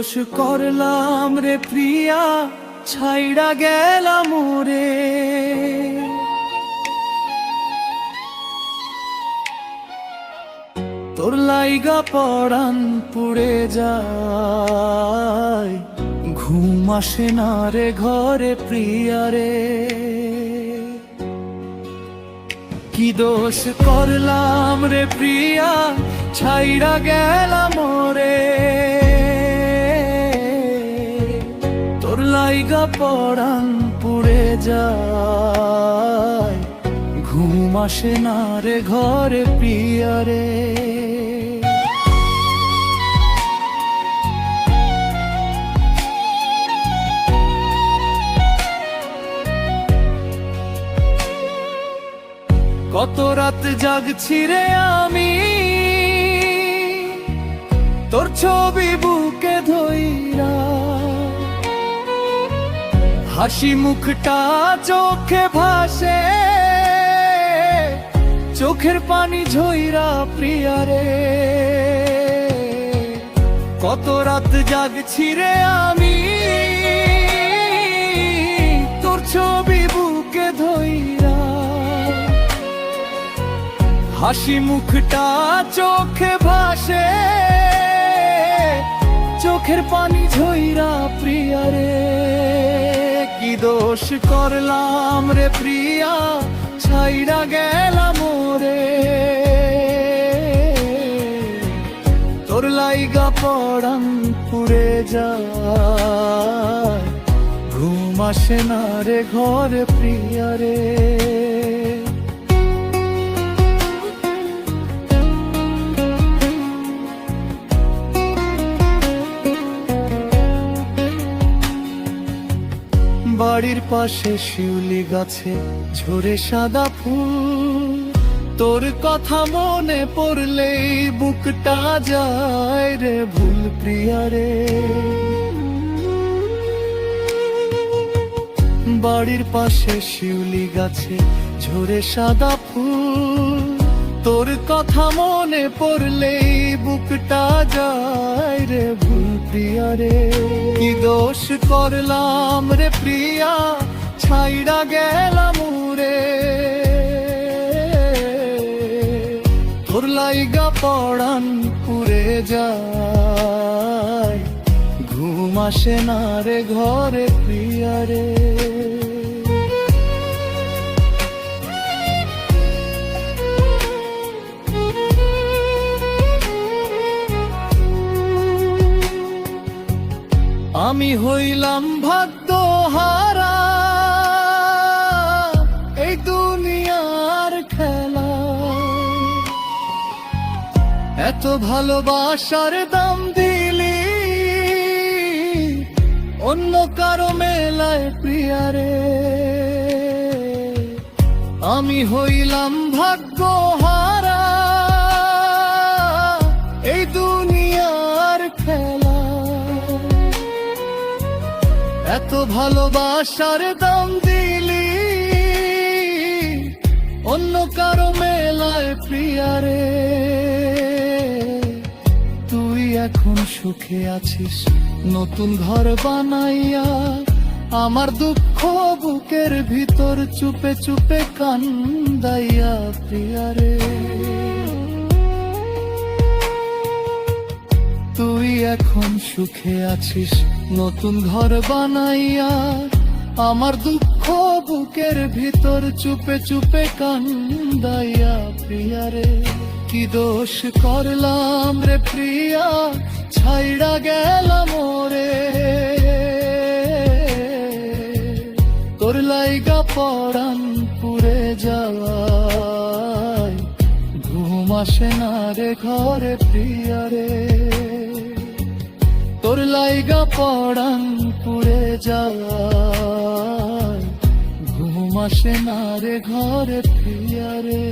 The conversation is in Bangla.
দোষ করলাম রে প্রিয়া, ছাইড়া গেলাম রে। তোর লাইগা পরাণ পুড়ে যায়, ঘুম আসে না রে ঘরে প্রিয়া রে। কি দোষ করলাম রে প্রিয়া, ছাইড়া গেলাম রে। তোর লাইগা পরাণ পুড়ে যায়, ঘুম আসে না রে ঘরে প্রিয়া রে। কত রাত জাগছি রে আমি, তোর ছবি বুকে ধইরা, হাসি মুখটা চোখে ভাসে, চোখের পানি ঝইরা প্রিয়া রে। কত রাত জাগছি রে আমি, তোর ছবি বুকে ধইরা, হাসি মুখটা চোখে ভাসে, চোখের পানি ঝইরা প্রিয়া রে। কি দোষ করলাম রে প্রিয়া, ছাইড়া গেলাম রে। তোর লাইগা পরাণ পুড়ে যায়, ঘুম আসে না রে ঘরে প্রিয়া রে। বাড়ির পাশে শিউলি গাছে ঝরে সাদা ফুল, তোর কথা মনে পড়লেই বুকটা যায় রে ভুল প্রিয়া রে। বাড়ির পাশে শিউলি গাছে ঝরে সাদা ফুল, তোর কথা মনে পড়লেই বুকটা যায় রে ভুল প্রিয়া রে। কি দোষ করলাম রে প্রিয়া, ছাইড়া গেলাম রে। তোর লাইগা পরাণ পুড়ে যায়, ঘুম আসে না রে ঘরে প্রিয়া রে। আমি হইলাম ভাগ্যহারা, এই দুনিয়ার খেলা। এত ভালোবাসার দাম দিলি অন্য কারো মেলায় প্রিয়া রে। আমি হইলাম ভাগ্যহারা, এই দুনিয়ার খেলা। এত ভালোবাসার দাম দিলি অন্য কারো মেলায় প্রিয়া রে। তুই এখন সুখে আছিস নতুন ঘর বানাইয়া, আমার দুঃখ বুকের ভিতর চুপে চুপে কান্দাইয়া প্রিয়া রে। তুই এখন সুখে আছিস নতুন ঘর বানাইয়া, আমার দুঃখ বুকের ভিতর চুপে চুপে কান্দাইয়া প্রিয়া রে। কি দোষ করলাম রে প্রিয়া, ছাইড়া গেলাম রে। তোর লাইগা পরাণ পুড়ে যায়, ঘুম আসে না রে ঘরে প্রিয়া রে। তোর লাইগা পরাণ পুড়ে যায়, ঘুম আসে না রে ঘরে প্রিয়া রে।